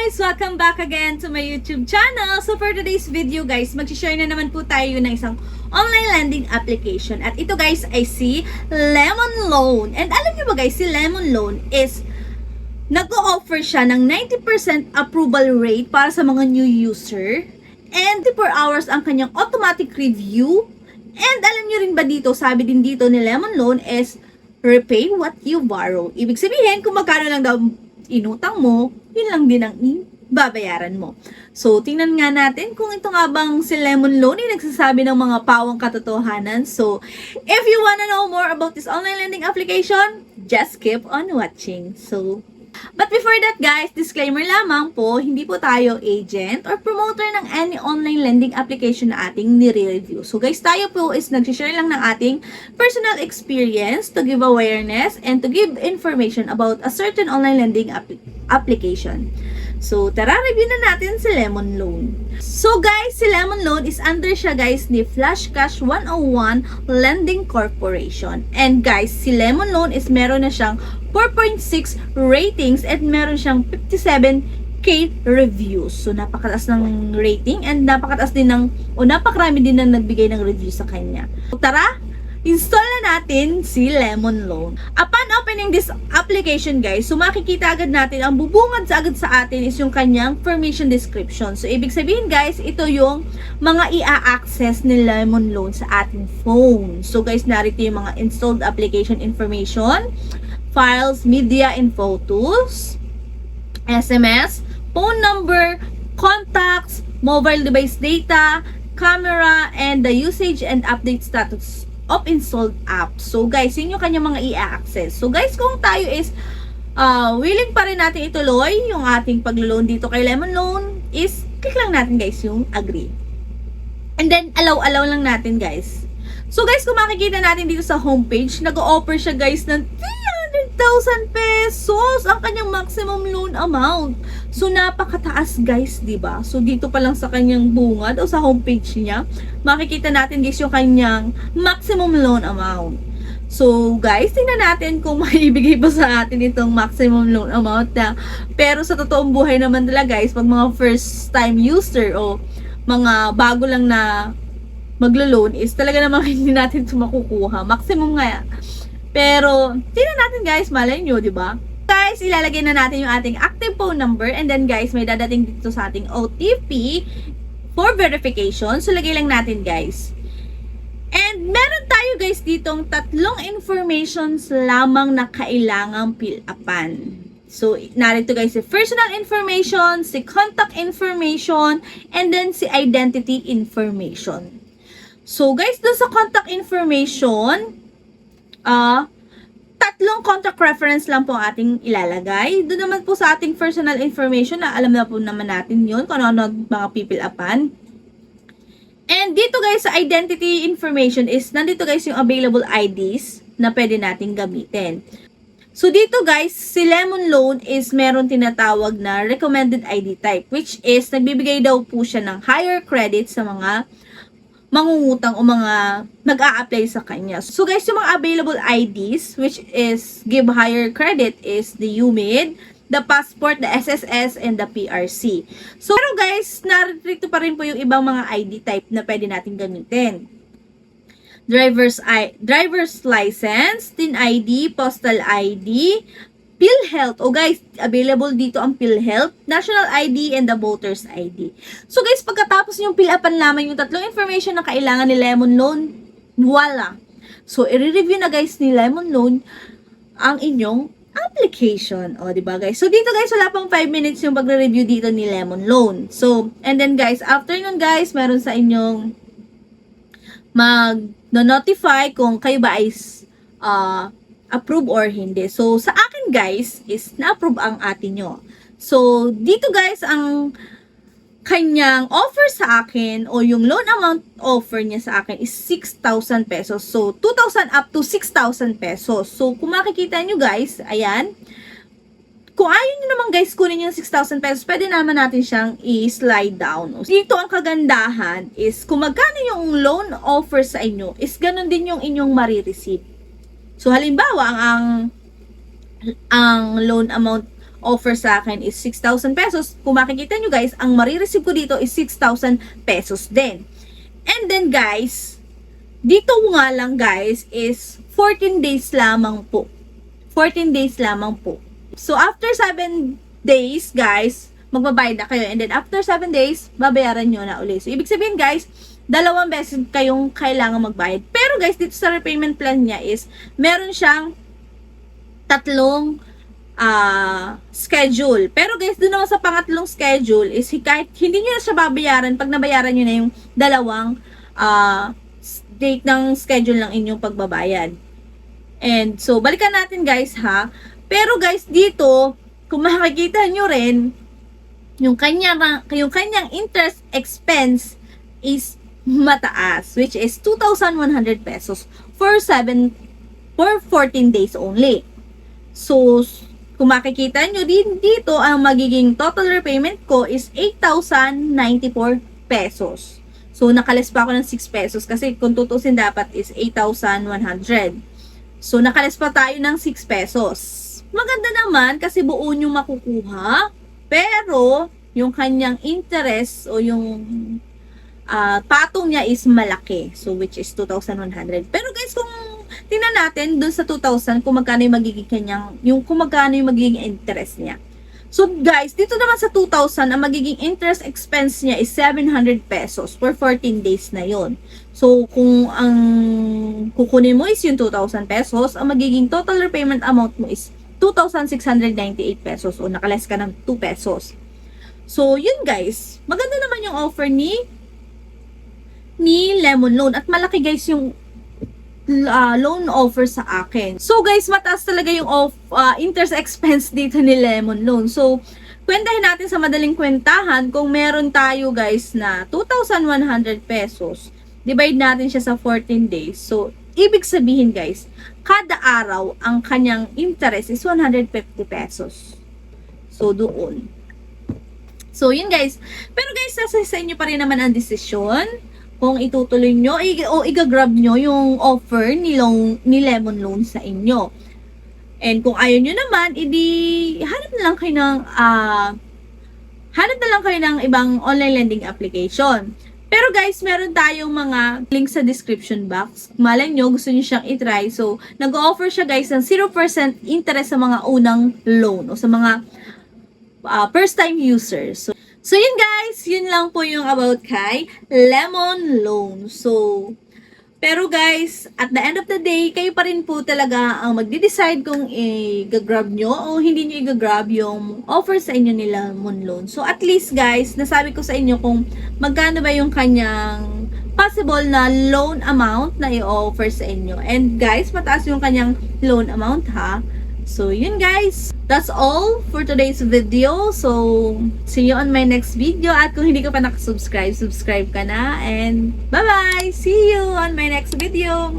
guys! Welcome back again to my YouTube channel. So for today's video guys, mag-share na naman po tayo ng isang online lending application. At ito guys ay si Lemon Loan. And alam niyo ba guys, si Lemon Loan is nag-o-offer siya ng 90% approval rate para sa mga new user. And 24 hours ang kanyang automatic review. And alam niyo rin ba dito, sabi din dito ni Lemon Loan is repay what you borrow. Ibig sabihin, kung magkano lang daw inutang mo, yun lang din ang babayaran mo. So, tingnan nga natin kung ito nga bang si Lemon Loan ay nagsasabi ng mga pawang katotohanan. So, if you wanna know more about this online lending application, just keep on watching. So, but before that guys, disclaimer lamang po, hindi po tayo agent or promoter ng any online lending application na ating nire-review. So guys, tayo po is nag-share lang ng ating personal experience to give awareness and to give information about a certain online lending application. So, tara, review na natin si Lemon Loan. So guys, si Lemon Loan is under siya guys ni Flash Cash 101 Lending Corporation. And guys, si Lemon Loan is meron na siyang 4.6 ratings at meron siyang 57k reviews. So, napakataas ng rating and napakataas din napakarami din na nagbigay ng review sa kanya. So, tara, install na natin si Lemon Loan. Upon opening this application guys, so makikita agad natin, ang bubungad agad sa atin is yung kanyang permission description. So, ibig sabihin guys, ito yung mga i-access ni Lemon Loan sa ating phone. So, guys, narito yung mga installed application information, files, media and photos, SMS, phone number, contacts, mobile device data, camera, and the usage and update status of installed apps. So guys, yun yung kanyang mga i-access. So guys, kung tayo is willing pa rin natin ituloy yung ating paglo-loan dito kay Lemon Loan, is click lang natin guys yung agree. And then allow lang natin guys. So guys, kung makikita natin dito sa homepage, nag-o-offer siya guys ng 300,000 pesos ang kanyang maximum loan amount. So, napakataas guys, diba? So, dito pa lang sa kanyang bungad o sa homepage niya, makikita natin guys yung kanyang maximum loan amount. So, guys, tingnan natin kung maibigay pa sa atin itong maximum loan amount na. Pero sa totoong buhay naman talaga guys, pag mga first time user o mga bago lang na maglo-loan is talaga naman hindi natin ito makukuha. Maximum nga. Pero, tingnan natin guys, malay nyo, di ba? Guys, ilalagay na natin yung ating active phone number and then guys, may dadating dito sa ating OTP for verification. So, lagay lang natin guys. And meron tayo guys ditong tatlong informations lamang na kailangang fill-upan. So, narito guys si personal information, si contact information, and then si identity information. So, guys, dun sa contact information, tatlong contact reference lang po ating ilalagay. Doon naman po sa ating personal information na alam na po naman natin yun kung ano mga pipil-upan. And dito guys, sa identity information is nandito guys yung available IDs na pwede nating gamitin. So dito guys, si Lemon Loan is meron tinatawag na recommended ID type, which is nagbibigay daw po siya ng higher credit sa mga mangungutang o mga nag-a-apply sa kanya. So guys, yung mga available IDs which is give higher credit is the UMID, the passport, the SSS, and the PRC. So pero guys, narito pa rin po yung ibang mga ID type na pwede natin gamitin. Driver's license, TIN ID, postal ID, PhilHealth. O guys, available dito ang PhilHealth, National ID, and the Voters ID. So guys, pagkatapos yung fill-upan lamang yung tatlong information na kailangan ni Lemon Loan, voila! So, i-review na guys ni Lemon Loan ang inyong application. O, diba guys? So, dito guys, wala pang 5 minutes yung pagre-review dito ni Lemon Loan. So, and then guys, after nun guys, meron sa inyong mag-notify kung kayo ba ay approve or hindi. So, sa akin guys, is na-approve ang atin nyo. So, dito guys, ang kanyang offer sa akin o yung loan amount offer niya sa akin is 6,000 pesos. So, 2,000 up to 6,000 pesos. So, kung makikita nyo guys, ayan, kung ayaw nyo naman guys kunin yung 6,000 pesos, pwede naman natin siyang i-slide down. Dito ang kagandahan is kung magkano yung loan offer sa inyo, is ganun din yung inyong marireceive. So, halimbawa, ang loan amount offer sa akin is 6,000 pesos. Kung makikita nyo guys, ang marireceive ko dito is 6,000 pesos din. And then guys, dito nga lang guys is 14 days lamang po. 14 days lamang po. So after 7 days guys, magbabayad na kayo. And then after 7 days, babayaran nyo na ulit. So ibig sabihin guys, 2 beses kayong kailangan magbayad. Pero guys, dito sa repayment plan niya is, meron siyang 3 schedule. Pero guys, doon naman sa pangatlong schedule is kahit hindi nyo na siya babayaran, pag nabayaran nyo na yung 2 date ng schedule ng inyong pagbabayad. And so, balikan natin guys ha. Pero guys, dito, kung makikita nyo rin, yung kanyang interest expense is mataas, which is 2,100 pesos for 14 days only. So, kung makikita nyo din dito, ang magiging total repayment ko is 8,094 pesos. So, nakalis pa ako ng 6 pesos kasi kung tutusin dapat is 8,100. So, nakalis pa tayo ng 6 pesos. Maganda naman kasi buo nyo makukuha, pero yung kanyang interest o yung patong niya is malaki. So, which is 2,100. Pero guys, kung tingnan natin dun sa 2,000 kung magkano yung magiging magiging interest niya. So, guys, dito naman sa 2,000, ang magiging interest expense niya is 700 pesos for 14 days na yon. So, kung ang kukunin mo is yung 2,000 pesos, ang magiging total repayment amount mo is 2,698 pesos o nakaless ka ng 2 pesos. So, yun guys. Maganda naman yung offer ni Lemon Loan. At malaki guys yung loan offer sa akin. So guys, mataas talaga yung interest expense dito ni Lemon Loan. So, kwentahin natin sa madaling kwentahan kung meron tayo guys na 2,100 pesos. Divide natin siya sa 14 days. So, ibig sabihin guys, kada araw ang kanyang interest is 150 pesos. So, doon. So, yun guys. Pero guys, nasa sa inyo pa rin naman ang desisyon kung itutuloy nyo o i-grab nyo yung offer ni Lemon Loan sa inyo. And kung ayaw nyo naman, hanap na lang kayo ng ibang online lending application. Pero guys, meron tayong mga link sa description box. Malay nyo, gusto nyo siyang itry. So, nag-offer siya guys ng 0% interest sa mga unang loan o sa mga first time users. So, yun guys, yun lang po yung about kay Lemon Loan. So, pero guys, at the end of the day, kayo pa rin po talaga ang magde-decide kung i-grab nyo o hindi nyo i-grab yung offer sa inyo ni Lemon Loan. So, at least guys, nasabi ko sa inyo kung magkano ba yung kanyang possible na loan amount na i-offer sa inyo. And guys, mataas yung kanyang loan amount ha. So, yun guys. That's all for today's video. So, see you on my next video. At kung hindi ka pa nakasubscribe, subscribe ka na. And bye-bye! See you on my next video!